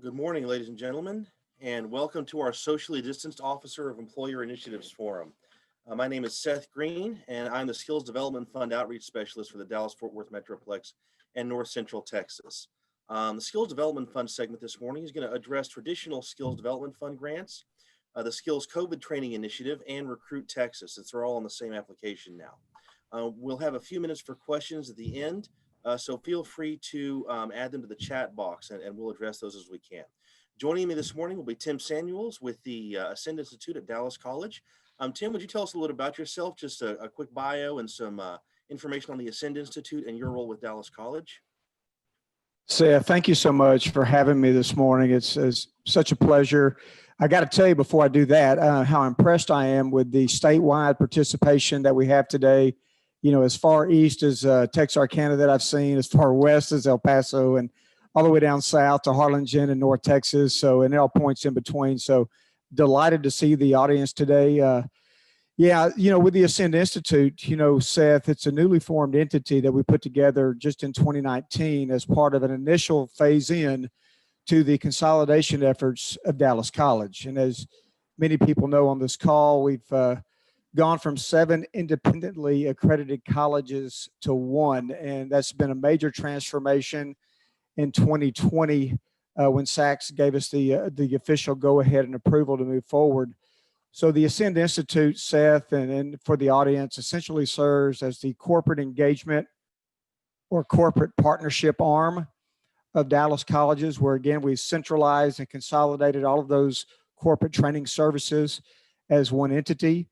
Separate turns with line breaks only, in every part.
Good morning, ladies and gentlemen, and welcome to our Socially Distanced Officer of Employer Initiatives Forum. My name is Seth Green, and I'm the Skills Development Fund Outreach Specialist for the Dallas-Fort Worth Metroplex and North Central Texas. The Skills Development Fund segment this morning is going to address traditional Skills Development Fund grants, the Skills COVID Training Initiative, and Recruit Texas. They're all on the same application now. We'll have a few minutes for questions at the end. So feel free to add them to the chat box and we'll address those as we can. Joining me this morning will be Tim Samuels with the Ascend Institute at Dallas College. Tim, would you tell us a little bit about yourself, just a quick bio and some information on the Ascend Institute and your role with Dallas College?
Seth, thank you so much for having me this morning. It's such a pleasure. I got to tell you before I do that, how impressed I am with the statewide participation that we have today. You know, as far east as Texarkana that I've seen, as far west as El Paso, and all the way down south to Harlingen and North Texas. So, and all points in between. So delighted to see the audience today. Yeah, you know, with the Ascend Institute, you know, Seth, it's a newly formed entity that we put together just in 2019 as part of an initial phase in to the consolidation efforts of Dallas College. And as many people know on this call, we've gone from 7 independently accredited colleges to 1, and that's been a major transformation in 2020 when SACS gave us the official go-ahead and approval to move forward. So the Ascend Institute, Seth, and for the audience, essentially serves as the corporate engagement or corporate partnership arm of Dallas Colleges, where again, we centralized and consolidated all of those corporate training services as one entity.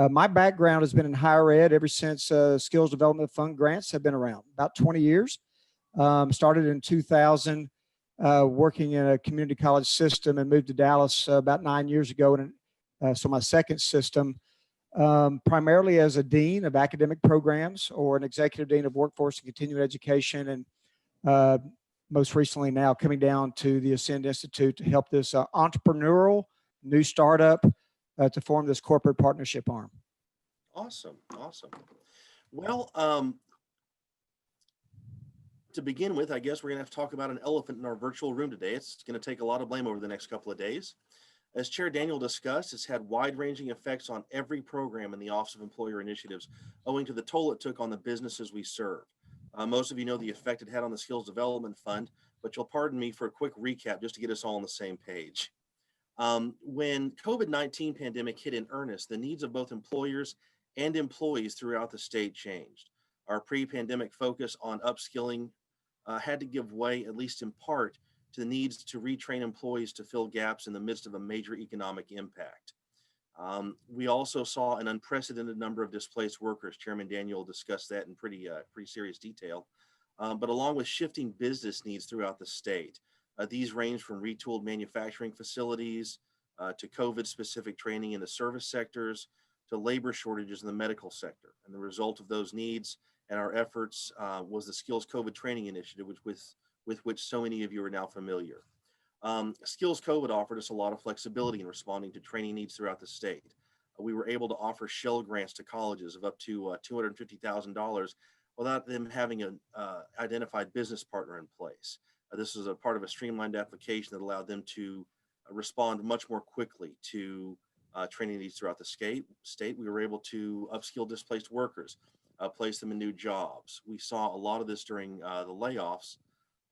My background has been in higher ed ever since Skills Development Fund grants have been around, about 20 years. Started in 2000, working in a community college system and moved to Dallas about 9 years ago. So my second system, primarily as a dean of academic programs or an executive dean of workforce and continuing education. And most recently now coming down to the Ascend Institute to help this entrepreneurial new startup to form this corporate partnership arm.
Awesome. Well, to begin with, I guess we're going to have to talk about an elephant in our virtual room today. It's going to take a lot of blame over the next couple of days. As Chair Daniel discussed, it's had wide-ranging effects on every program in the Office of Employer Initiatives, owing to the toll it took on the businesses we serve. Most of you know the effect it had on the Skills Development Fund, but you'll pardon me for a quick recap just to get us all on the same page. When COVID-19 pandemic hit in earnest, the needs of both employers and employees throughout the state changed. Our pre-pandemic focus on upskilling had to give way, at least in part, to the needs to retrain employees to fill gaps in the midst of a major economic impact. We also saw an unprecedented number of displaced workers. Chairman Daniel discussed that in pretty serious detail, but along with shifting business needs throughout the state. These range from retooled manufacturing facilities to COVID-specific training in the service sectors to labor shortages in the medical sector. And the result of those needs and our efforts was the Skills COVID Training Initiative, with which so many of you are now familiar. Skills COVID offered us a lot of flexibility in responding to training needs throughout the state. We were able to offer shell grants to colleges of up to $250,000 without them having an identified business partner in place. This was a part of a streamlined application that allowed them to respond much more quickly to training needs throughout the state. We were able to upskill displaced workers, place them in new jobs. We saw a lot of this during the layoffs,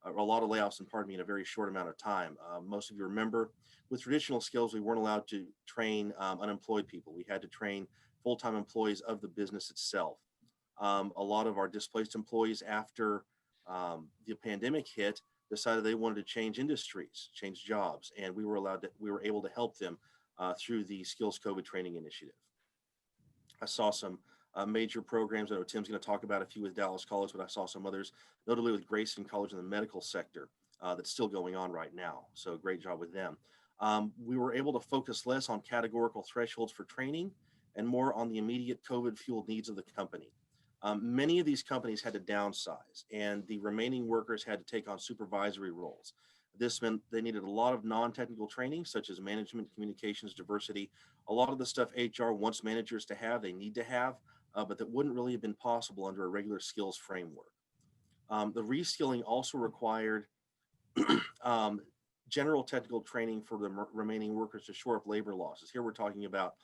a lot of layoffs, in a very short amount of time. Most of you remember, with traditional skills, we weren't allowed to train unemployed people. We had to train full-time employees of the business itself. A lot of our displaced employees after the pandemic hit decided they wanted to change industries, change jobs, and we were able to help them through the Skills COVID Training Initiative. I saw some major programs. I know Tim's going to talk about a few with Dallas College, but I saw some others, notably with Grayson College in the medical sector, that's still going on right now. So great job with them. We were able to focus less on categorical thresholds for training and more on the immediate COVID-fueled needs of the company. Many of these companies had to downsize, and the remaining workers had to take on supervisory roles. This meant they needed a lot of non-technical training, such as management, communications, diversity, a lot of the stuff HR wants managers to have, they need to have, but that wouldn't really have been possible under a regular skills framework. The reskilling also required general technical training for the remaining workers to shore up labor losses. Here we're talking about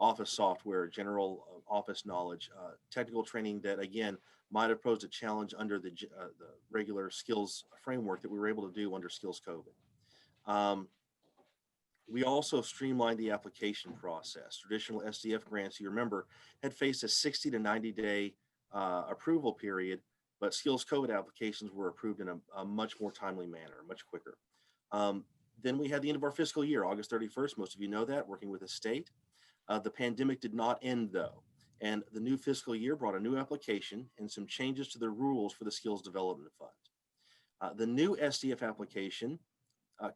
office software, general office knowledge, technical training that, again, might have posed a challenge under the regular skills framework that we were able to do under Skills COVID. We also streamlined the application process. Traditional SDF grants, you remember, had faced a 60 to 90 day approval period, but Skills COVID applications were approved in a much more timely manner, much quicker. Then we had the end of our fiscal year, August 31st. Most of you know that, working with the state. The pandemic did not end though, and the new fiscal year brought a new application and some changes to the rules for the Skills Development Fund. The new SDF application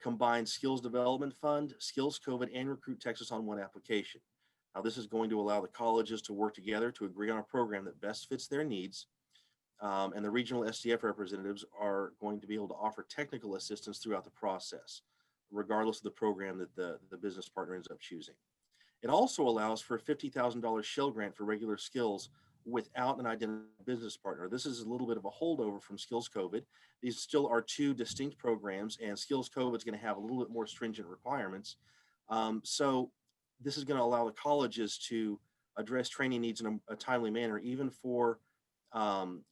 combines Skills Development Fund, Skills COVID, and Recruit Texas on one application. Now, this is going to allow the colleges to work together to agree on a program that best fits their needs. And the regional SDF representatives are going to be able to offer technical assistance throughout the process, regardless of the program that the business partner ends up choosing. It also allows for a $50,000 shell grant for regular skills without an identified business partner. This is a little bit of a holdover from Skills COVID. These still are two distinct programs, and Skills COVID is going to have a little bit more stringent requirements. So this is going to allow the colleges to address training needs in a timely manner, even for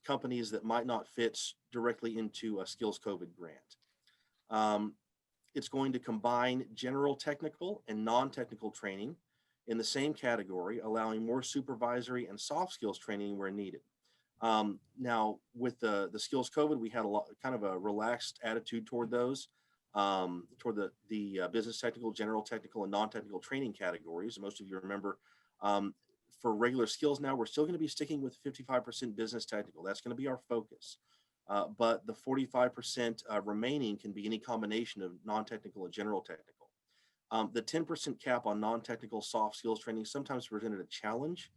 companies that might not fit directly into a Skills COVID grant. It's going to combine general technical and non-technical training in the same category, allowing more supervisory and soft skills training where needed. Now, with the Skills COVID, we had kind of a relaxed attitude toward those, toward the business technical, general technical, and non-technical training categories. Most of you remember, for regular skills now, we're still going to be sticking with 55% business technical. That's going to be our focus. But the 45% remaining can be any combination of non-technical and general technical. The 10% cap on non-technical soft skills training sometimes presented a challenge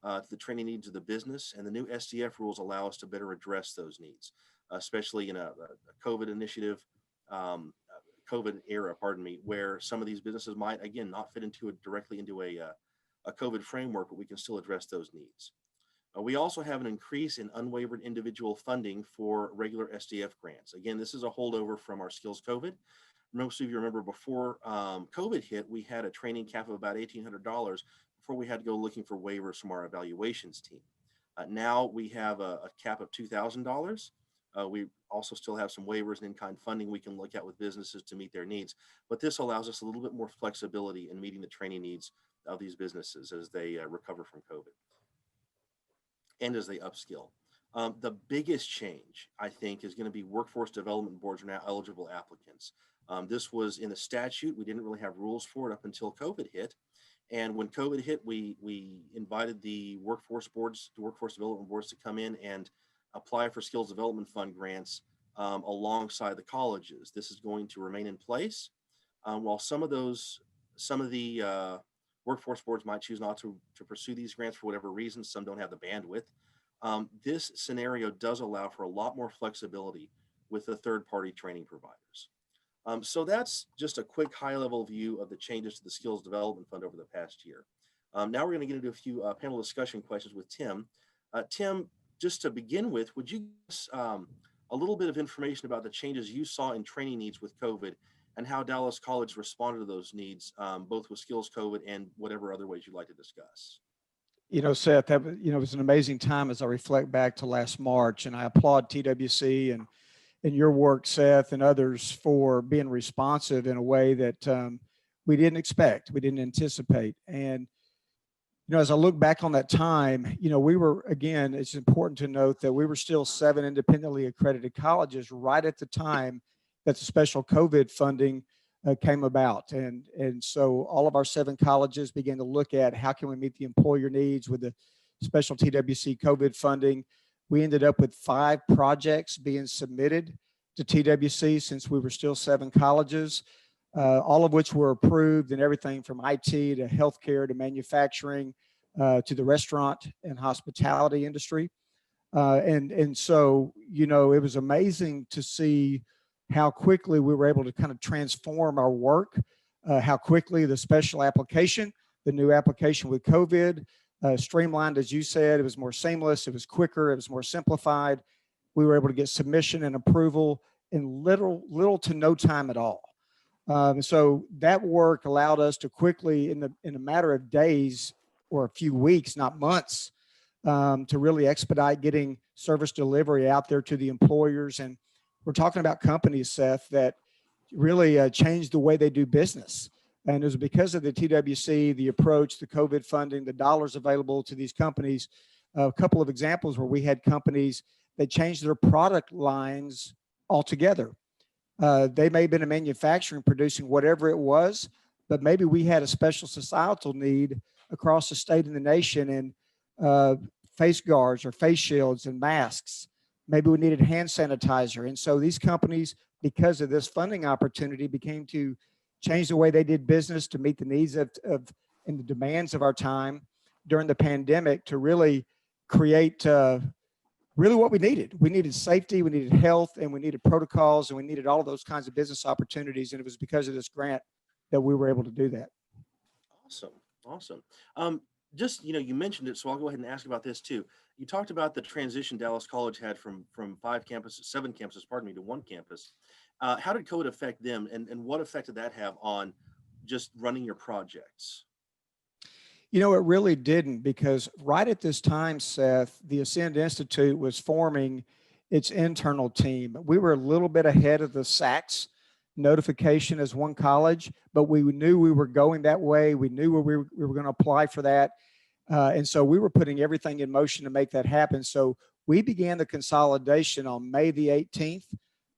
to the training needs of the business, and the new SDF rules allow us to better address those needs, especially in a COVID initiative, COVID era, where some of these businesses might, again, not fit directly into a COVID framework, but we can still address those needs. We also have an increase in unwavered individual funding for regular SDF grants. Again, this is a holdover from our Skills COVID. Most of you remember before COVID hit, we had a training cap of about $1,800 before we had to go looking for waivers from our evaluations team. Now we have a cap of $2,000. We also still have some waivers and in-kind funding we can look at with businesses to meet their needs, but this allows us a little bit more flexibility in meeting the training needs of these businesses as they recover from COVID and as they upskill. The biggest change, I think, is going to be workforce development boards are now eligible applicants. This was in the statute. We didn't really have rules for it up until COVID hit. And when COVID hit, we invited the workforce development boards to come in and apply for Skills Development Fund grants alongside the colleges. This is going to remain in place. While some of the workforce boards might choose not to pursue these grants for whatever reason, some don't have the bandwidth. This scenario does allow for a lot more flexibility with the third-party training providers. So that's just a quick high-level view of the changes to the Skills Development Fund over the past year. Now we're going to get into a few panel discussion questions with Tim. Tim, just to begin with, would you give us a little bit of information about the changes you saw in training needs with COVID and how Dallas College responded to those needs, both with Skills COVID and whatever other ways you'd like to discuss?
You know, Seth, that it was an amazing time as I reflect back to last March, and I applaud TWC and your work, Seth, and others for being responsive in a way that we didn't expect, we didn't anticipate. And, you know, as I look back on that time, you know, we were, again, it's important to note that we were still 7 independently accredited colleges right at the time that the special COVID funding came about. And so all of our 7 colleges began to look at how can we meet the employer needs with the special TWC COVID funding. We ended up with 5 projects being submitted to TWC since we were still 7 colleges, all of which were approved, and everything from IT to healthcare to manufacturing to the restaurant and hospitality industry. And so, you know, it was amazing to see how quickly we were able to kind of transform our work, how quickly the special application, the new application with COVID, streamlined, as you said. It was more seamless, it was quicker, it was more simplified. We were able to get submission and approval in little to no time at all. So that work allowed us to quickly, in a matter of days or a few weeks, not months, to really expedite getting service delivery out there to the employers. And we're talking about companies, Seth, that really changed the way they do business. And it was because of the TWC, the approach, the COVID funding, the dollars available to these companies. A couple of examples where we had companies that changed their product lines altogether. They may have been in manufacturing producing whatever it was, but maybe we had a special societal need across the state and the nation, and face guards or face shields and masks. Maybe we needed hand sanitizer. And so these companies, because of this funding opportunity, became to change the way they did business to meet the needs of and the demands of our time during the pandemic, to really create really what we needed. We needed safety, we needed health, and we needed protocols, and we needed all of those kinds of business opportunities. And it was because of this grant that we were able to do that.
Awesome. Awesome. Just, you mentioned it, so I'll go ahead and ask about this too. You talked about the transition Dallas College had from 7 campuses, pardon me, to 1 campus. How did COVID affect them, and what effect did that have on just running your projects?
It really didn't, because right at this time, Seth, the Ascend Institute was forming its internal team. We were a little bit ahead of the SACS notification as one college, but we knew we were going that way. We knew we were going to apply for that. And so we were putting everything in motion to make that happen. So we began the consolidation on May the 18th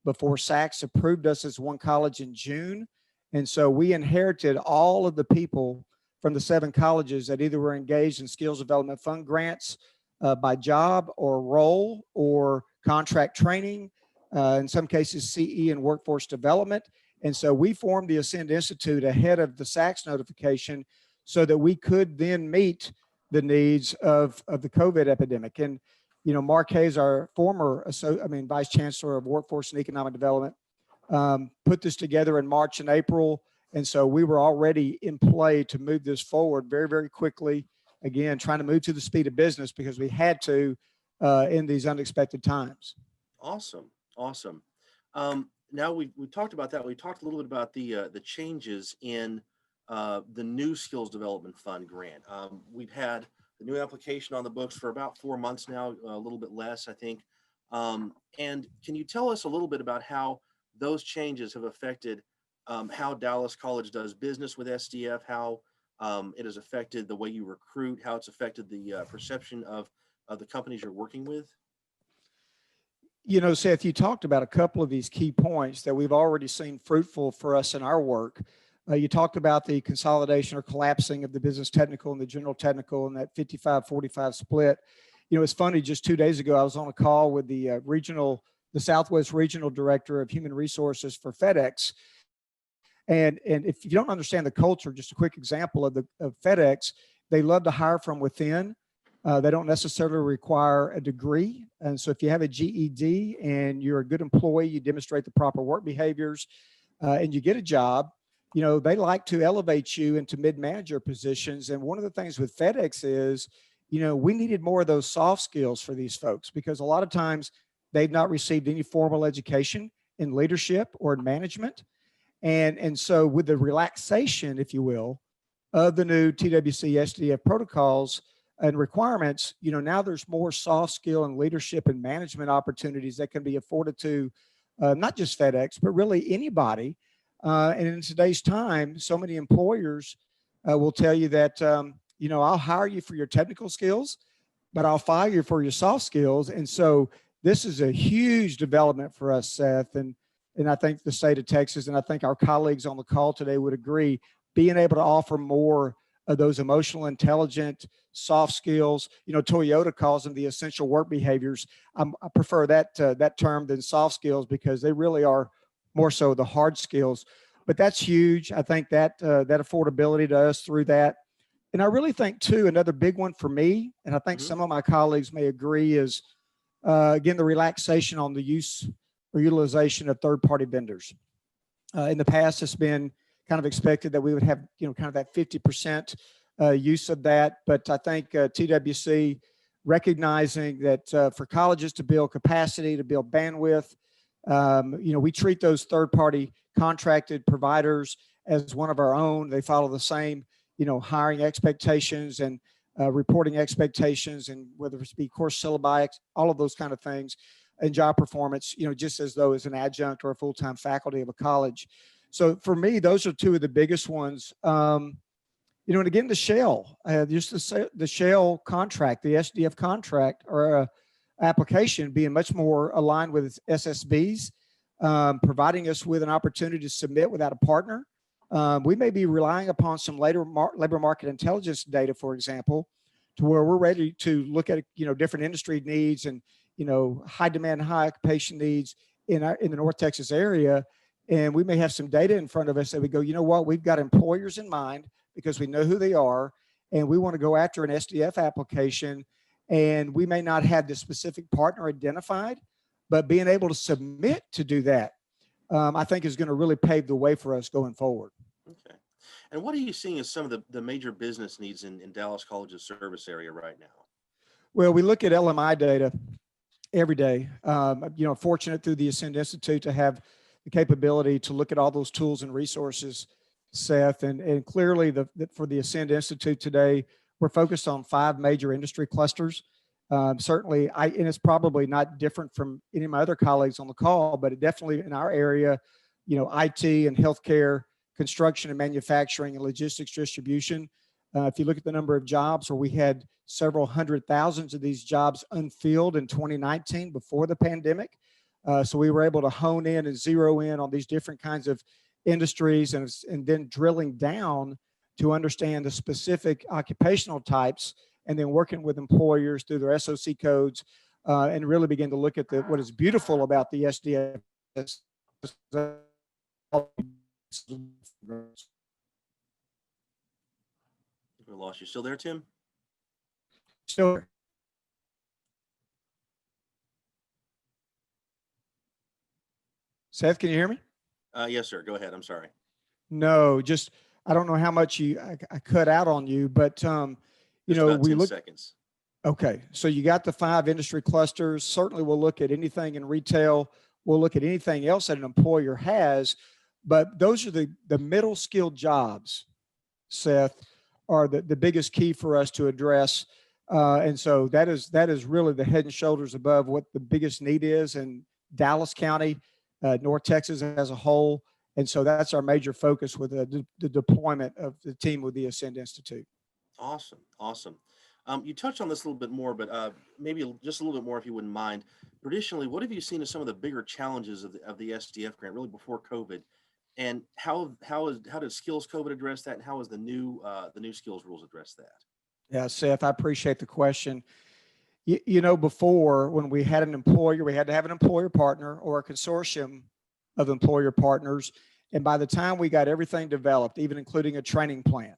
before SACS approved us as one college in June. And so we inherited all of the people from the 7 colleges that either were engaged in skills development fund grants by job or role or contract training, in some cases CE and workforce development. And so we formed the Ascend Institute ahead of the SACS notification so that we could then meet the needs of the COVID epidemic. And, Mark Hayes, our former Vice Chancellor of Workforce and Economic Development, put this together in March and April. And so we were already in play to move this forward very, very quickly. Again, trying to move to the speed of business because we had to in these unexpected times.
Awesome. Awesome. Now we talked about that. We talked a little bit about the changes in the new Skills Development Fund grant. We've had the new application on the books for about 4 months now, a little bit less, I think. And can you tell us a little bit about how those changes have affected how Dallas College does business with SDF, how it has affected the way you recruit, how it's affected the perception of the companies you're working with?
Seth, you talked about a couple of these key points that we've already seen fruitful for us in our work. You talked about the consolidation or collapsing of the business technical and the general technical and that 55-45 split. It's funny, just 2 days ago, I was on a call with the Southwest Regional Director of Human Resources for FedEx. And if you don't understand the culture, just a quick example of FedEx, they love to hire from within. They don't necessarily require a degree. And so if you have a GED and you're a good employee, you demonstrate the proper work behaviors, and you get a job, they like to elevate you into mid-manager positions. And one of the things with FedEx is, we needed more of those soft skills for these folks, because a lot of times they've not received any formal education in leadership or in management. And so with the relaxation, if you will, of the new TWC SDF protocols and requirements, now there's more soft skill and leadership and management opportunities that can be afforded to not just FedEx, but really anybody. And in today's time, so many employers will tell you that, I'll hire you for your technical skills, but I'll fire you for your soft skills. And so this is a huge development for us, Seth. And I think the state of Texas, and I think our colleagues on the call today would agree, being able to offer more of those emotional, intelligent, soft skills. Toyota calls them the essential work behaviors. I prefer that term than soft skills, because they really are more so the hard skills. But that's huge. I think that affordability to us through that. And I really think too, another big one for me, and I think some of my colleagues may agree, is again, the relaxation on the use or utilization of third-party vendors. In the past, it's been kind of expected that we would have, kind of that 50% use of that. But I think TWC recognizing that for colleges to build capacity, to build bandwidth, We treat those third-party contracted providers as one of our own. They follow the same, hiring expectations and reporting expectations, and whether it's be course syllabi, all of those kind of things, and job performance, just as though as an adjunct or a full-time faculty of a college. So for me, those are two of the biggest ones. And again, the shell, just the shell contract, the SDF contract or application being much more aligned with SSBs, providing us with an opportunity to submit without a partner. We may be relying upon some labor market intelligence data, for example, to where we're ready to look at, different industry needs and, high demand, high occupation needs in the North Texas area. And we may have some data in front of us that we go, we've got employers in mind because we know who they are, and we want to go after an SDF application, and we may not have the specific partner identified, but being able to submit to do that, I think is going to really pave the way for us going forward.
Okay. And what are you seeing as some of the major business needs in Dallas College's service area right now?
Well, we look at LMI data every day. Fortunate through the Ascend Institute to have the capability to look at all those tools and resources, Seth, and clearly for the Ascend Institute today, we're focused on 5 major industry clusters. Certainly, and it's probably not different from any of my other colleagues on the call, but it definitely in our area, IT and healthcare, construction and manufacturing, and logistics distribution. If you look at the number of jobs, where we had several hundred thousands of these jobs unfilled in 2019 before the pandemic. So we were able to hone in and zero in on these different kinds of industries, and then drilling down to understand the specific occupational types, and then working with employers through their SOC codes, and really begin to look at what is beautiful about the SDF.
We lost you. Still there, Tim?
Still. Seth, can you hear me?
Yes, sir. Go ahead. I'm sorry.
No, just I don't know how much I cut out on you, but
About 10 seconds.
Okay, so you got the 5 industry clusters. Certainly, we'll look at anything in retail. We'll look at anything else that an employer has, but those are the middle skilled jobs, Seth, are the biggest key for us to address. And so that is really the head and shoulders above what the biggest need is in Dallas County, North Texas as a whole. And so that's our major focus with the deployment of the team with the Ascend Institute.
Awesome. Awesome. You touched on this a little bit more, but maybe just a little bit more if you wouldn't mind. Traditionally, what have you seen as some of the bigger challenges of the SDF grant, really before COVID? And how did Skills COVID address that, and how is the new skills rules address that?
Yeah, Seth, I appreciate the question. Before, when we had an employer, we had to have an employer partner or a consortium of employer partners. And by the time we got everything developed, even including a training plan,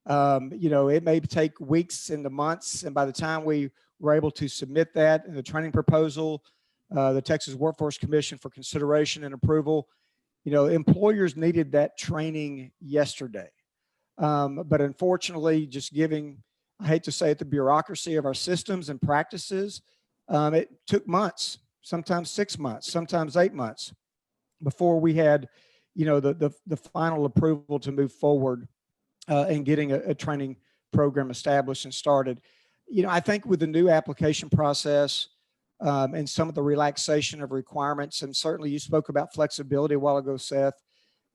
it may take weeks into months. And by the time we were able to submit that in the training proposal, the Texas Workforce Commission for consideration and approval, employers needed that training yesterday. But unfortunately, just I hate to say it, the bureaucracy of our systems and practices, it took months, sometimes 6 months, sometimes 8 months before we had, the final approval to move forward and getting a training program established and started. I think with the new application process and some of the relaxation of requirements, and certainly you spoke about flexibility a while ago, Seth,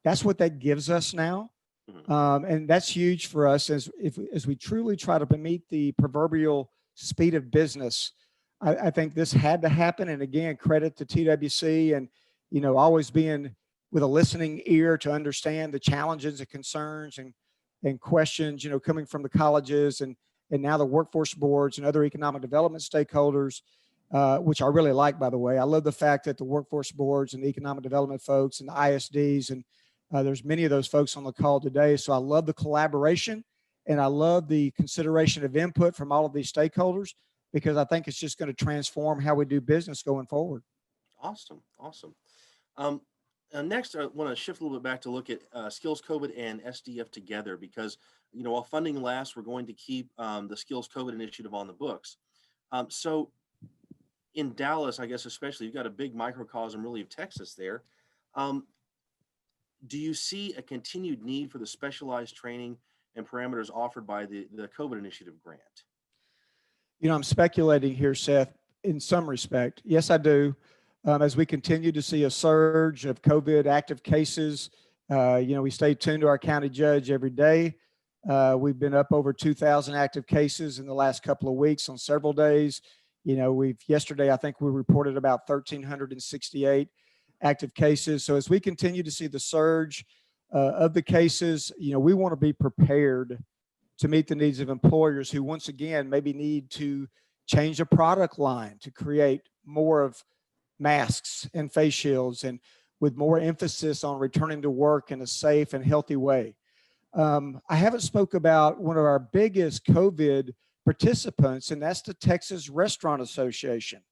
that's what that gives us now. And that's huge for us as we truly try to meet the proverbial speed of business. I think this had to happen. And again, credit to TWC and, always being with a listening ear to understand the challenges and concerns and questions, coming from the colleges and now the workforce boards and other economic development stakeholders, which I really like, by the way. I love the fact that the workforce boards and the economic development folks and the ISDs, and there's many of those folks on the call today. So I love the collaboration, and I love the consideration of input from all of these stakeholders, because I think it's just going to transform how we do business going forward.
Awesome. Awesome. Next, I want to shift a little bit back to look at Skills COVID and SDF together, because, while funding lasts, we're going to keep the Skills COVID initiative on the books. So in Dallas, I guess especially, you've got a big microcosm really of Texas there. Um, do you see a continued need for the specialized training and parameters offered by the COVID initiative grant?
I'm speculating here, Seth, in some respect. Yes, I do. As we continue to see a surge of COVID active cases, we stay tuned to our county judge every day. We've been up over 2,000 active cases in the last couple of weeks on several days. Yesterday, I think we reported about 1,368 active cases. So as we continue to see the surge of the cases, we want to be prepared to meet the needs of employers who, once again, maybe need to change a product line to create more of masks and face shields, and with more emphasis on returning to work in a safe and healthy way. I haven't spoke about one of our biggest COVID participants, and that's the Texas Restaurant Association.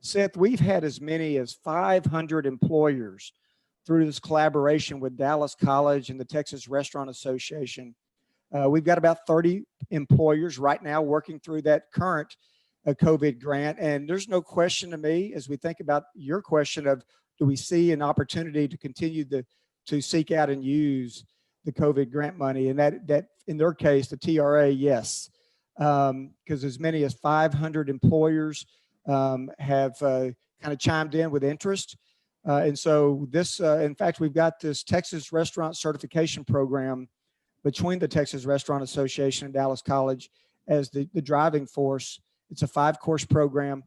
Seth, we've had as many as 500 employers through this collaboration with Dallas College and the Texas Restaurant Association. We've got about 30 employers right now working through that current COVID grant. And there's no question to me, as we think about your question of, do we see an opportunity to continue to seek out and use the COVID grant money? And that in their case, the TRA, yes. Because as many as 500 employers have kind of chimed in with interest. And so this, in fact, we've got this Texas Restaurant Certification Program between the Texas Restaurant Association and Dallas College as the driving force. It's a 5-course program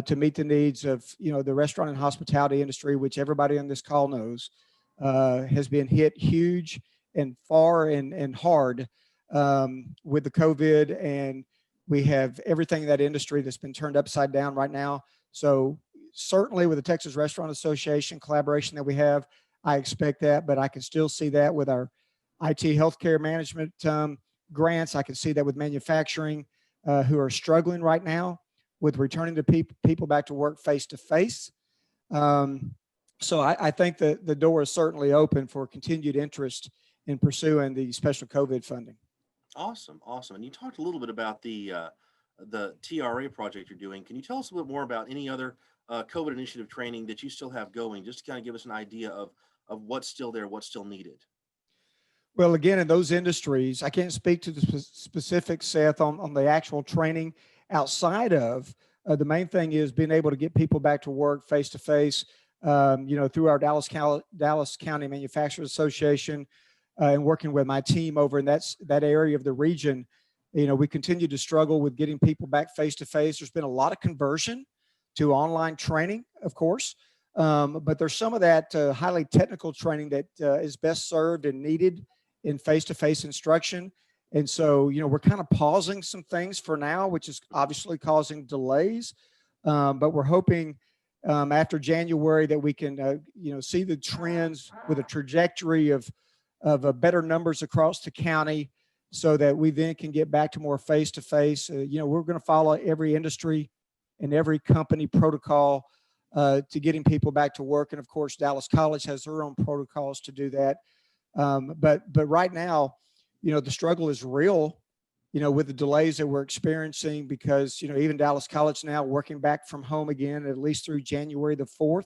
to meet the needs of, the restaurant and hospitality industry, which everybody on this call knows has been hit huge and far and hard with the COVID. And we have everything in that industry that's been turned upside down right now. So certainly with the Texas Restaurant Association collaboration that we have, I expect that, but I can still see that with our IT healthcare management grants. I can see that with manufacturing who are struggling right now with returning to people back to work face to face. So I think that the door is certainly open for continued interest in pursuing the special COVID funding.
Awesome, awesome. And you talked a little bit about the TRA project you're doing. Can you tell us a bit more about any other COVID initiative training that you still have going, just to kind of give us an idea of what's still there, what's still needed?
Well, again, in those industries, I can't speak to the specifics, Seth, on the actual training outside of the main thing is being able to get people back to work face to face, through our Dallas County Manufacturers Association and working with my team over in that area of the region. We continue to struggle with getting people back face to face. There's been a lot of conversion to online training, of course, but there's some of that highly technical training that is best served and needed in face-to-face instruction. And so, we're kind of pausing some things for now, which is obviously causing delays. But we're hoping after January that we can, see the trends with a trajectory of better numbers across the county so that we then can get back to more face-to-face. We're going to follow every industry and every company protocol to getting people back to work. And of course, Dallas College has their own protocols to do that. But right now, the struggle is real, with the delays that we're experiencing because, even Dallas College now working back from home again, at least through January the 4th,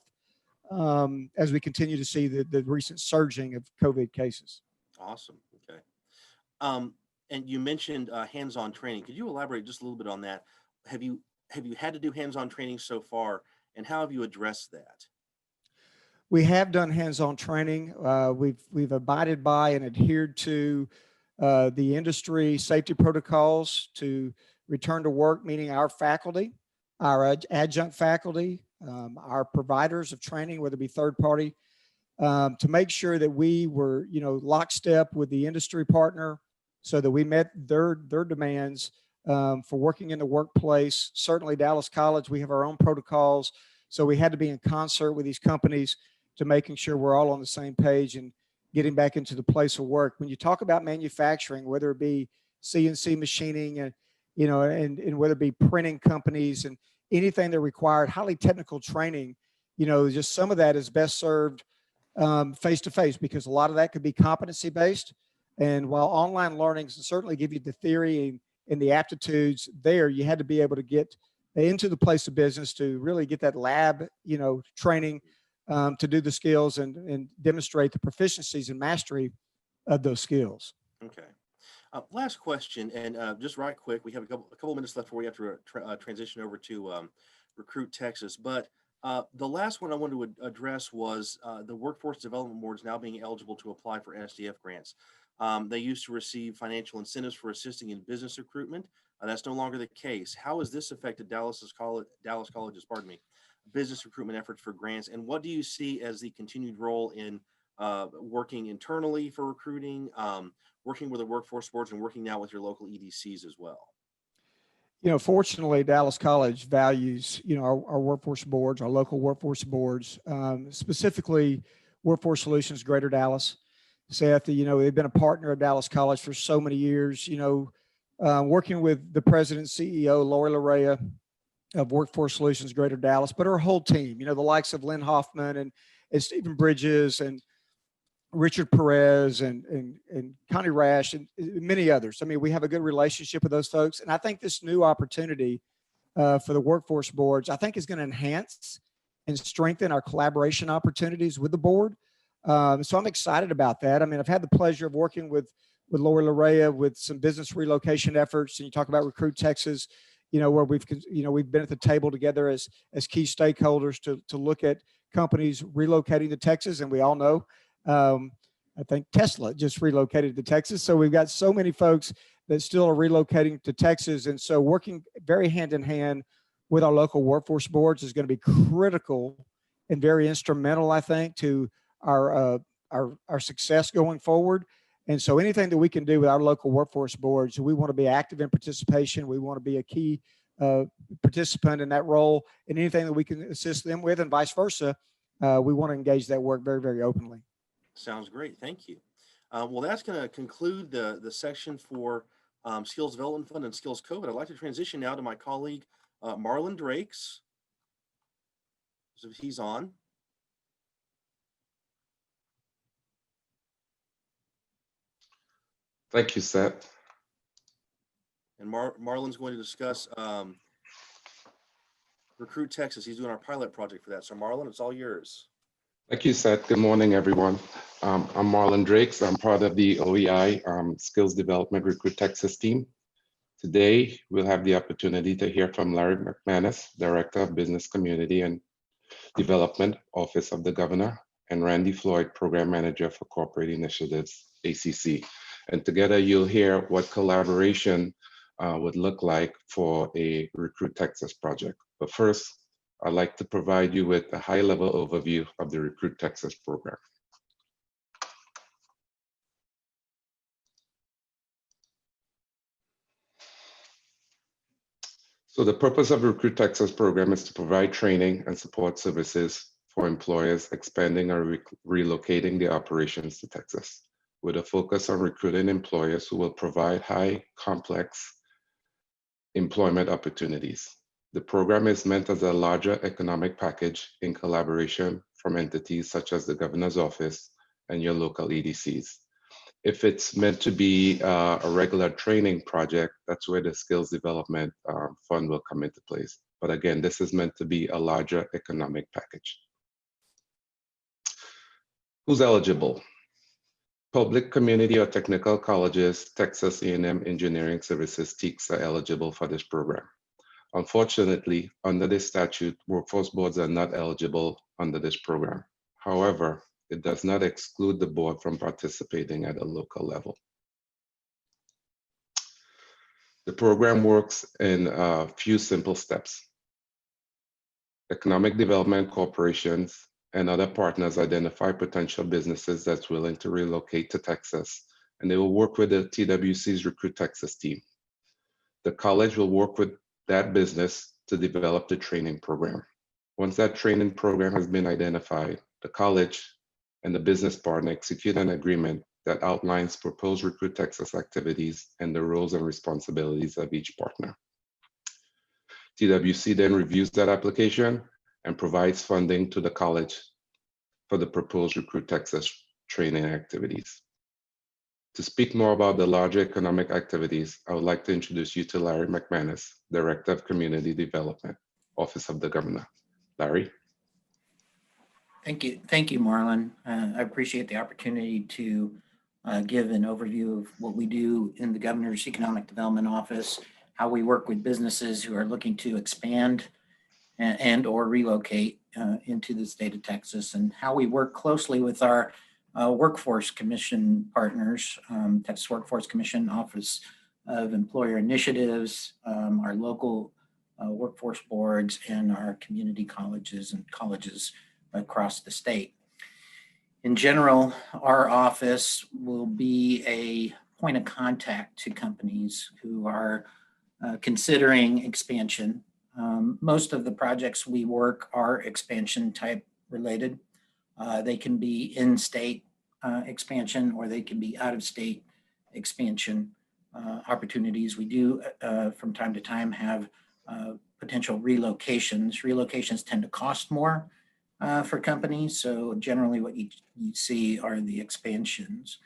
as we continue to see the recent surging of COVID cases.
Awesome. Okay. And you mentioned hands-on training. Could you elaborate just a little bit on that? Have you had to do hands-on training so far, and how have you addressed that?
We have done hands-on training. We've abided by and adhered to the industry safety protocols to return to work, meaning our faculty, our adjunct faculty, our providers of training, whether it be third party, to make sure that we were, lockstep with the industry partner so that we met their demands for working in the workplace. Certainly Dallas College, we have our own protocols. So we had to be in concert with these companies to making sure we're all on the same page and getting back into the place of work. When you talk about manufacturing, whether it be CNC machining and, and whether it be printing companies and anything that required highly technical training, just some of that is best served face-to-face because a lot of that could be competency based. And while online learning can certainly give you the theory and the aptitudes there, you had to be able to get into the place of business to really get that lab, training to do the skills and demonstrate the proficiencies and mastery of those skills.
Okay. Last question, and just right quick, we have a couple minutes left before we have to transition over to Recruit Texas. But the last one I wanted to address was the Workforce Development Boards now being eligible to apply for NSDF grants. They used to receive financial incentives for assisting in business recruitment. That's no longer the case. How has this affected Dallas College's, business recruitment efforts for grants? And what do you see as the continued role in working internally for recruiting, working with the workforce boards, and working now with your local EDCs as well?
Fortunately, Dallas College values, our workforce boards, our local workforce boards, specifically Workforce Solutions Greater Dallas. Seth, they've been a partner of Dallas College for so many years, working with the president, CEO, Lori Larea of Workforce Solutions Greater Dallas, but her whole team, the likes of Lynn Hoffman and Stephen Bridges and Richard Perez and Connie Rash and many others. I mean, we have a good relationship with those folks. And I think this new opportunity for the workforce boards, I think is going to enhance and strengthen our collaboration opportunities with the board. So I'm excited about that. I mean, I've had the pleasure of working with Lori Larea with some business relocation efforts. And you talk about Recruit Texas, where we've been at the table together as key stakeholders to look at companies relocating to Texas. And we all know, I think Tesla just relocated to Texas. So we've got so many folks that still are relocating to Texas. And so working very hand in hand with our local workforce boards is going to be critical and very instrumental, I think, to our success going forward. And so anything that we can do with our local workforce boards, we want to be active in participation. We want to be a key participant in that role, and anything that we can assist them with and vice versa, we want to engage that work very, very openly.
Sounds great. Thank you. Well, that's going to conclude the section for Skills Development Fund and Skills COVID. I'd like to transition now to my colleague, Marlon Drakes. So he's on.
Thank you, Seth.
And Marlon's going to discuss Recruit Texas. He's doing our pilot project for that. So Marlon, it's all yours.
Thank you, Seth. Good morning, everyone. I'm Marlon Drakes. I'm part of the OEI Skills Development Recruit Texas team. Today, we'll have the opportunity to hear from Larry Mcmanus, Director of Business Community and Development, Office of the Governor, and Randy Floyd, Program Manager for Corporate Initiatives, ACC. And together, you'll hear what collaboration would look like for a Recruit Texas project. But first, I'd like to provide you with a high-level overview of the Recruit Texas program. So the purpose of the Recruit Texas program is to provide training and support services for employers expanding or relocating their operations to Texas, with a focus on recruiting employers who will provide high, complex employment opportunities. The program is meant as a larger economic package in collaboration from entities such as the Governor's Office and your local EDCs. If it's meant to be a regular training project, that's where the Skills Development Fund will come into place. But again, this is meant to be a larger economic package. Who's eligible? Public, community, or technical colleges, Texas A&M Engineering Services, TEKS, are eligible for this program. Unfortunately, under this statute, workforce boards are not eligible under this program. However, it does not exclude the board from participating at a local level. The program works in a few simple steps. Economic development corporations and other partners identify potential businesses that's willing to relocate to Texas, and they will work with the TWC's Recruit Texas team. The college will work with that business to develop the training program. Once that training program has been identified, the college and the business partner execute an agreement that outlines proposed Recruit Texas activities and the roles and responsibilities of each partner. TWC then reviews that application and provides funding to the college for the proposed Recruit Texas training activities. To speak more about the larger economic activities, I would like to introduce you to Larry Mcmanus, Director of Community Development, Office of the Governor. Larry?
Thank you, Marlon. I appreciate the opportunity to give an overview of what we do in the Governor's Economic Development Office, how we work with businesses who are looking to expand and or relocate into the state of Texas, and how we work closely with our Workforce Commission partners, Texas Workforce Commission, Office of Employer Initiatives, our local workforce boards, and our community colleges and colleges across the state. In general, our office will be a point of contact to companies who are considering expansion. Most of the projects we work are expansion type related. They can be in-state expansion, or they can be out-of-state expansion opportunities. We do from time to time have potential relocations. Relocations tend to cost more for companies. So generally what you see are the expansions.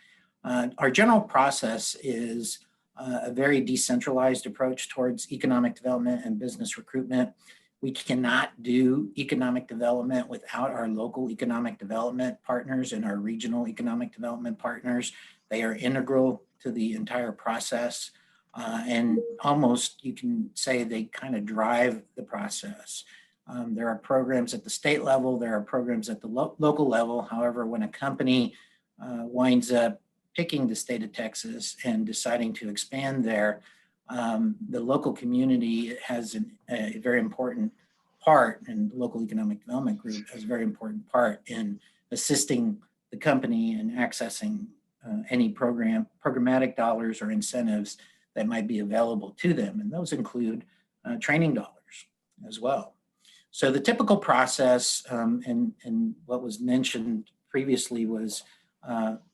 Our general process is a very decentralized approach towards economic development and business recruitment. We cannot do economic development without our local economic development partners and our regional economic development partners. They are integral to the entire process. And almost you can say they kind of drive the process. There are programs at the state level, there are programs at the local level. However, when a company winds up picking the state of Texas and deciding to expand there, the local community has a very important part, and the local economic development group has a very important part in assisting the company in accessing any programmatic dollars or incentives that might be available to them. And those include training dollars as well. So the typical process, and what was mentioned previously was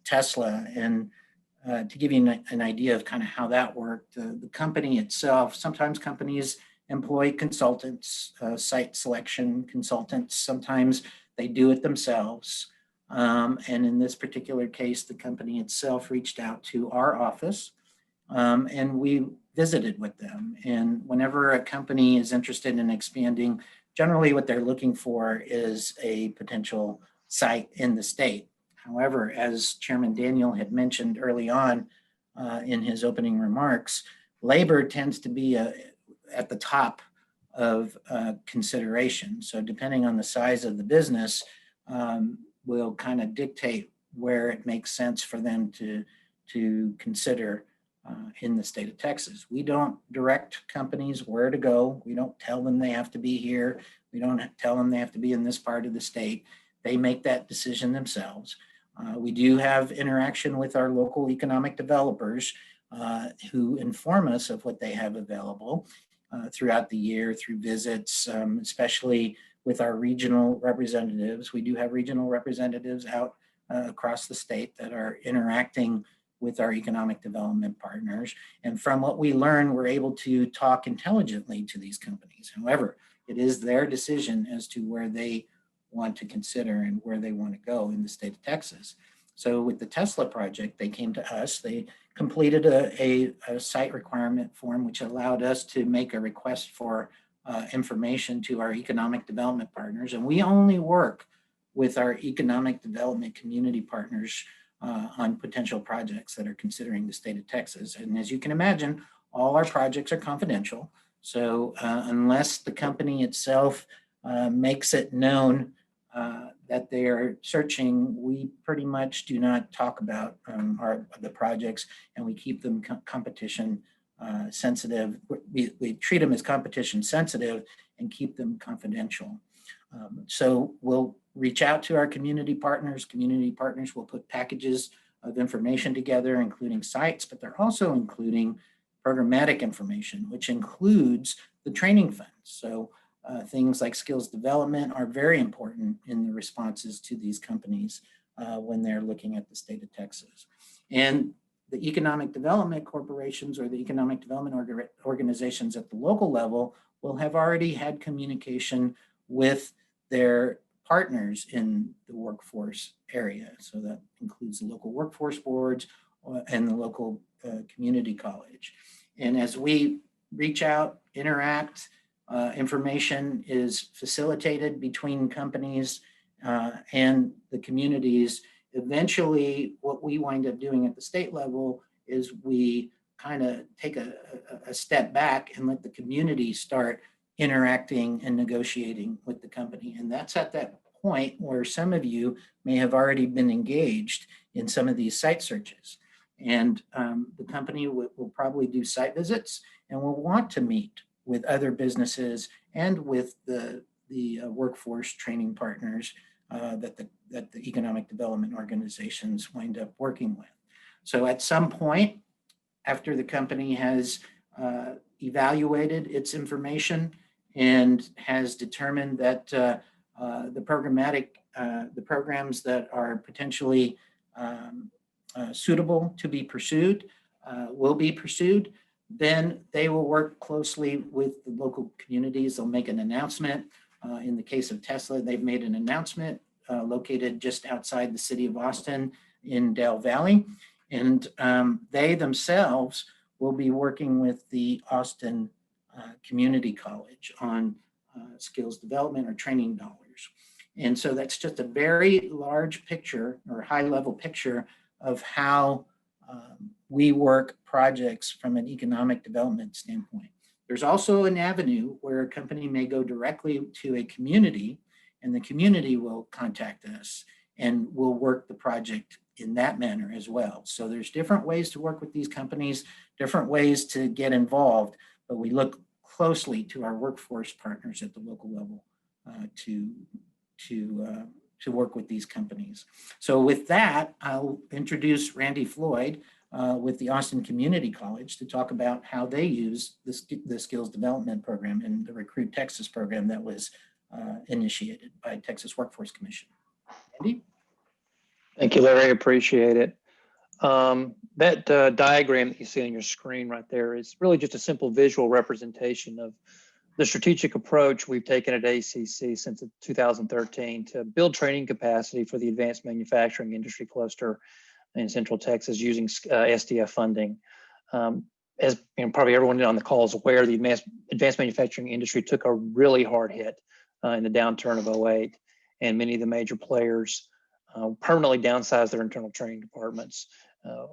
Tesla. And to give you an idea of kind of how that worked, the company itself, sometimes companies employ consultants, site selection consultants. Sometimes they do it themselves. And in this particular case, the company itself reached out to our office, and we visited with them. And whenever a company is interested in expanding, generally what they're looking for is a potential site in the state. However, as Chairman Daniel had mentioned early on in his opening remarks, labor tends to be at the top of consideration. So depending on the size of the business, will kind of dictate where it makes sense for them to consider in the state of Texas. We don't direct companies where to go. We don't tell them they have to be here. We don't tell them they have to be in this part of the state. They make that decision themselves. We do have interaction with our local economic developers who inform us of what they have available throughout the year through visits, especially with our regional representatives. We do have regional representatives out across the state that are interacting with our economic development partners. And from what we learn, we're able to talk intelligently to these companies. However, it is their decision as to where they want to consider and where they want to go in the state of Texas. So with the Tesla project, they came to us, they completed a site requirement form, which allowed us to make a request for information to our economic development partners. And we only work with our economic development community partners on potential projects that are considering the state of Texas. And as you can imagine, all our projects are confidential. So unless the company itself makes it known that they are searching, we pretty much do not talk about the projects, and we keep them competition sensitive. We treat them as competition sensitive and keep them confidential. So we'll reach out to our community partners. Community partners will put packages of information together, including sites, but they're also including programmatic information, which includes the training funds. So things like skills development are very important in the responses to these companies when they're looking at the state of Texas. And the economic development corporations or the economic development organizations at the local level will have already had communication with their partners in the workforce area. So that includes the local workforce boards and the local community college. And as we reach out, interact, information is facilitated between companies and the communities. Eventually, what we wind up doing at the state level is we kind of take a step back and let the community start interacting and negotiating with the company. And that's at that point where some of you may have already been engaged in some of these site searches. And the company will probably do site visits and will want to meet with other businesses and with the workforce training partners that the economic development organizations wind up working with. So at some point, after the company has evaluated its information and has determined that the programs that are potentially suitable to be pursued will be pursued, then they will work closely with the local communities. They'll make an announcement. In the case of Tesla, they've made an announcement located just outside the city of Austin in Del Valley. And they themselves will be working with the Austin Community College on skills development or training dollars. And so that's just a very large picture or high level picture of how we work projects from an economic development standpoint. There's also an avenue where a company may go directly to a community and the community will contact us and we'll work the project in that manner as well. So there's different ways to work with these companies, different ways to get involved, but we look closely to our workforce partners at the local level to work with these companies. So with that, I'll introduce Randy Floyd with the Austin Community College to talk about how they use the skills development program and the Recruit Texas program that was initiated by Texas Workforce Commission. Randy?
Thank you, Larry. I appreciate it. That diagram that you see on your screen right there is really just a simple visual representation of the strategic approach we've taken at ACC since 2013 to build training capacity for the advanced manufacturing industry cluster in Central Texas using SDF funding. As probably everyone on the call is aware, the advanced manufacturing industry took a really hard hit in the downturn of 2008, and many of the major players permanently downsized their internal training departments.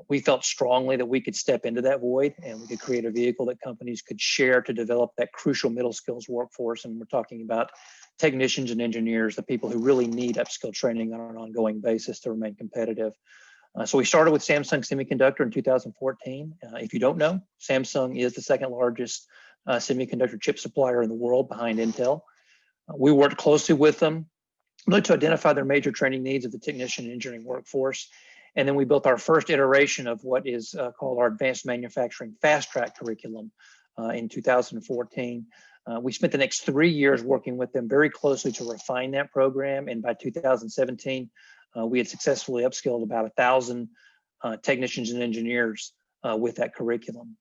We felt strongly that we could step into that void and we could create a vehicle that companies could share to develop that crucial middle skills workforce. And we're talking about technicians and engineers, the people who really need upskill training on an ongoing basis to remain competitive. So we started with Samsung Semiconductor in 2014. If you don't know, Samsung is the second largest semiconductor chip supplier in the world behind Intel. We worked closely with them really to identify their major training needs of the technician and engineering workforce. And then we built our first iteration of what is called our Advanced Manufacturing Fast Track curriculum in 2014. We spent the next 3 years working with them very closely to refine that program. And by 2017, we had successfully upskilled about 1,000 technicians and engineers with that curriculum.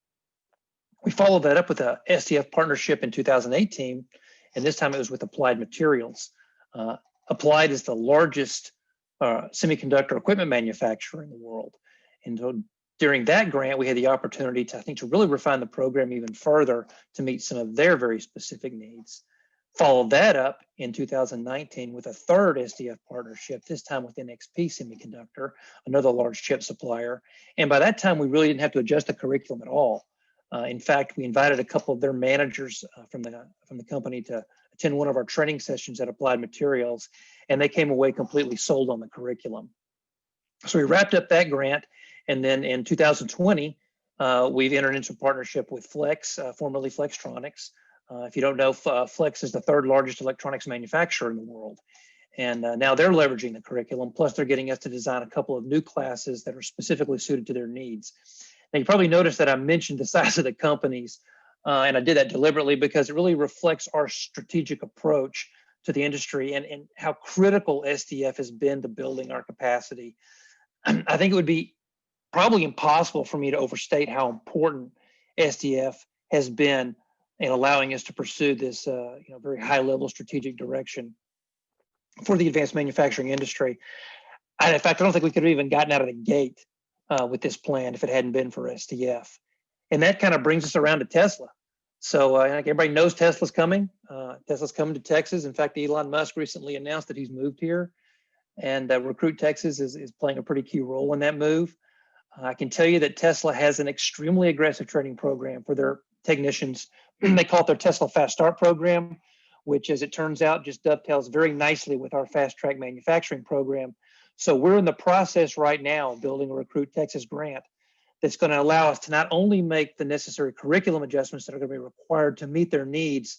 We followed that up with a SDF partnership in 2018, and this time it was with Applied Materials. Applied is the largest semiconductor equipment manufacturer in the world. And so during that grant, we had the opportunity to, I think, to really refine the program even further to meet some of their very specific needs. Followed that up in 2019 with a third SDF partnership, this time with NXP Semiconductor, another large chip supplier. And by that time, we really didn't have to adjust the curriculum at all. In fact, we invited a couple of their managers from the company to attend one of our training sessions at Applied Materials, and they came away completely sold on the curriculum. So we wrapped up that grant, and then in 2020, we've entered into a partnership with Flex, formerly Flextronics. If you don't know, Flex is the third largest electronics manufacturer in the world. And now they're leveraging the curriculum, plus they're getting us to design a couple of new classes that are specifically suited to their needs. Now, you probably noticed that I mentioned the size of the companies, and I did that deliberately because it really reflects our strategic approach to the industry and how critical SDF has been to building our capacity. I think it would be probably impossible for me to overstate how important SDF has been in allowing us to pursue this very high-level strategic direction for the advanced manufacturing industry. In fact, I don't think we could have even gotten out of the gate with this plan if it hadn't been for STF. And that kind of brings us around to Tesla. So like everybody knows Tesla's coming. Tesla's coming to Texas. In fact, Elon Musk recently announced that he's moved here, and Recruit Texas is playing a pretty key role in that move. I can tell you that Tesla has an extremely aggressive training program for their technicians. They call it their Tesla Fast Start program, which, as it turns out, just dovetails very nicely with our Fast Track manufacturing program. So we're in the process right now of building a Recruit Texas grant that's going to allow us to not only make the necessary curriculum adjustments that are going to be required to meet their needs,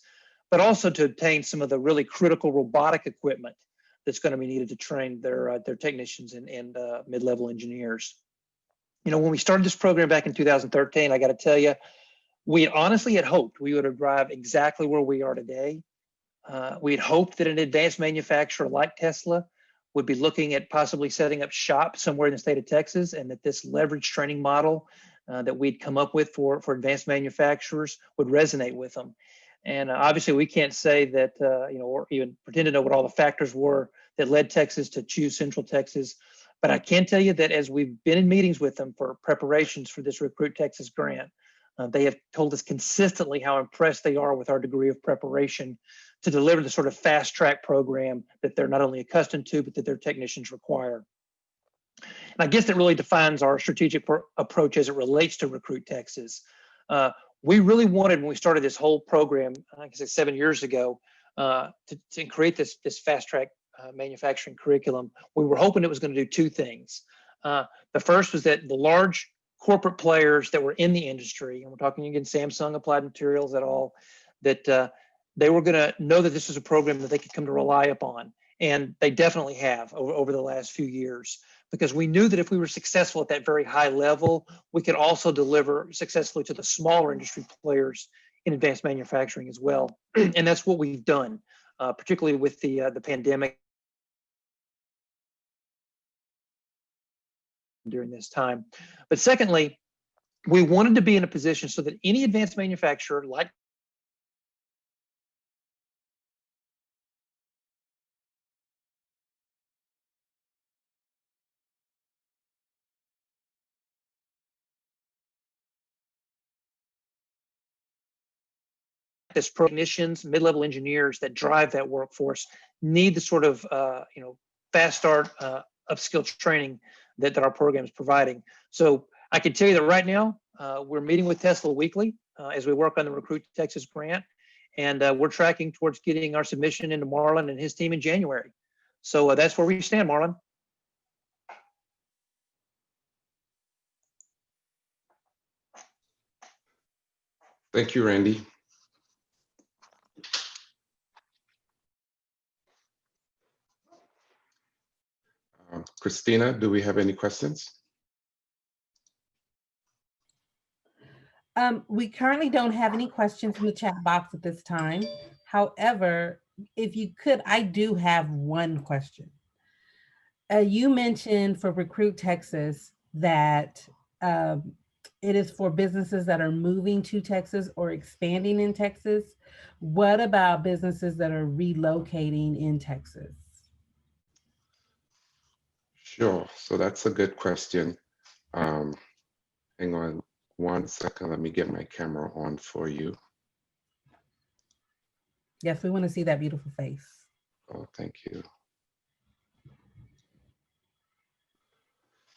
but also to obtain some of the really critical robotic equipment that's going to be needed to train their technicians and mid-level engineers. You know, when we started this program back in 2013, I got to tell you, we honestly had hoped we would arrive exactly where we are today. We had hoped that an advanced manufacturer like Tesla would be looking at possibly setting up shop somewhere in the state of Texas, and that this leverage training model that we'd come up with for advanced manufacturers would resonate with them. And obviously we can't say that, you know, or even pretend to know what all the factors were that led Texas to choose Central Texas. But I can tell you that as we've been in meetings with them for preparations for this Recruit Texas grant, they have told us consistently how impressed they are with our degree of preparation to deliver the sort of fast track program that they're not only accustomed to, but that their technicians require. And I guess that really defines our strategic approach as it relates to Recruit Texas. We really wanted, when we started this whole program, I guess it's 7 years ago, to create this fast track manufacturing curriculum. We were hoping it was going to do two things. The first was that the large corporate players that were in the industry, and we're talking again Samsung, Applied Materials, et al., that they were going to know that this was a program that they could come to rely upon. And they definitely have over the last few years, because we knew that if we were successful at that very high level, we could also deliver successfully to the smaller industry players in advanced manufacturing as well. And that's what we've done, particularly with the pandemic during this time. But secondly, we wanted to be in a position so that any advanced manufacturer like this technicians, mid-level engineers that drive that workforce need the sort of you know, fast start upskill training that our program is providing. So I can tell you that right now we're meeting with Tesla weekly as we work on the Recruit Texas grant, and we're tracking towards getting our submission into Marlon and his team in January. So that's where we stand, Marlon.
Thank you, Randy. Christina, do we have any questions?
We currently don't have any questions in the chat box at this time. However, if you could, I do have one question. You mentioned for Recruit Texas that it is for businesses that are moving to Texas or expanding in Texas. What about businesses that are relocating in Texas?
Sure, so that's a good question. Hang on 1 second, let me get my camera on for you.
Yes, we want to see that beautiful face.
Oh, thank you.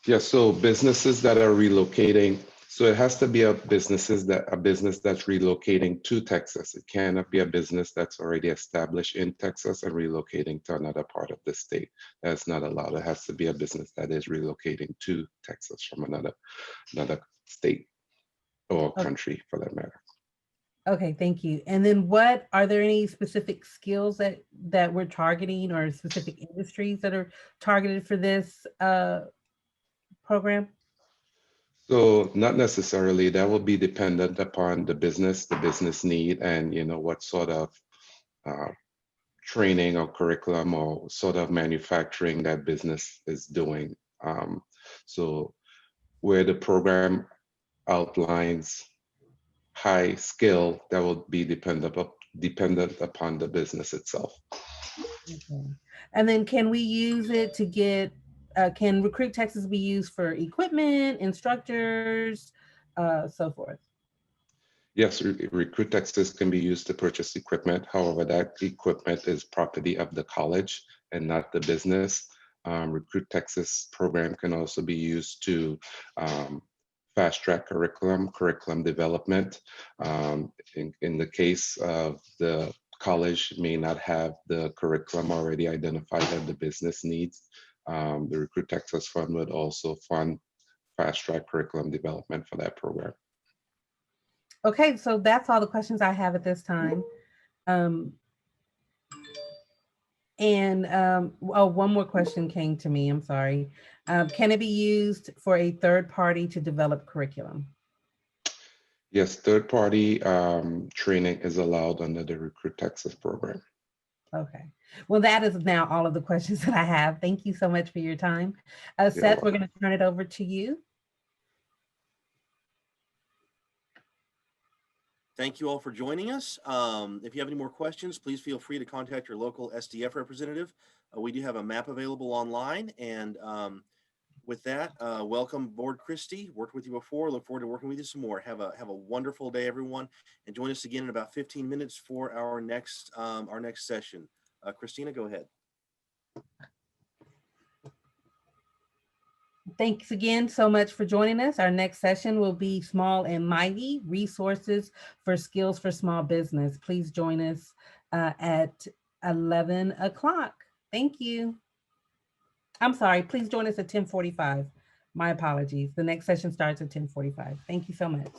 Yeah, so businesses that are relocating, so it has to be a business that's relocating to Texas. It cannot be a business that's already established in Texas and relocating to another part of the state. That's not allowed. It has to be a business that is relocating to Texas from another state or country for that matter.
Okay, thank you. And then are there any specific skills that we're targeting, or specific industries that are targeted for this program?
So not necessarily. That will be dependent upon the business need, and you know what sort of training or curriculum or sort of manufacturing that business is doing. So where the program outlines high skill, that will be dependent upon the business itself.
Okay. And then can we use it to get can Recruit Texas be used for equipment, instructors, so forth?
Yes, Recruit Texas can be used to purchase equipment. However, that equipment is property of the college and not the business. Recruit Texas program can also be used to fast track curriculum development. In the case of the college may not have the curriculum already identified that the business needs, the Recruit Texas Fund would also fund fast track curriculum development for that program.
Okay, so that's all the questions I have at this time. One more question came to me. I'm sorry. Can it be used for a third party to develop curriculum?
Yes, third-party training is allowed under the Recruit Texas program.
Okay. Well, that is now all of the questions that I have. Thank you so much for your time.
You're
Seth, we're
welcome.
going to turn it over to you.
Thank you all for joining us. If you have any more questions, please feel free to contact your local SDF representative. We do have a map available online. And with that, welcome aboard, Christy. Worked with you before. Look forward to working with you some more. Have a wonderful day, everyone. And join us again in about 15 minutes for our next session. Christina, go ahead.
Thanks again so much for joining us. Our next session will be Small and Mighty Resources for Skills for Small Business. Please join us at 11 o'clock. Thank you. I'm sorry, please join us at 10:45. My apologies. The next session starts at 10:45. Thank you so much.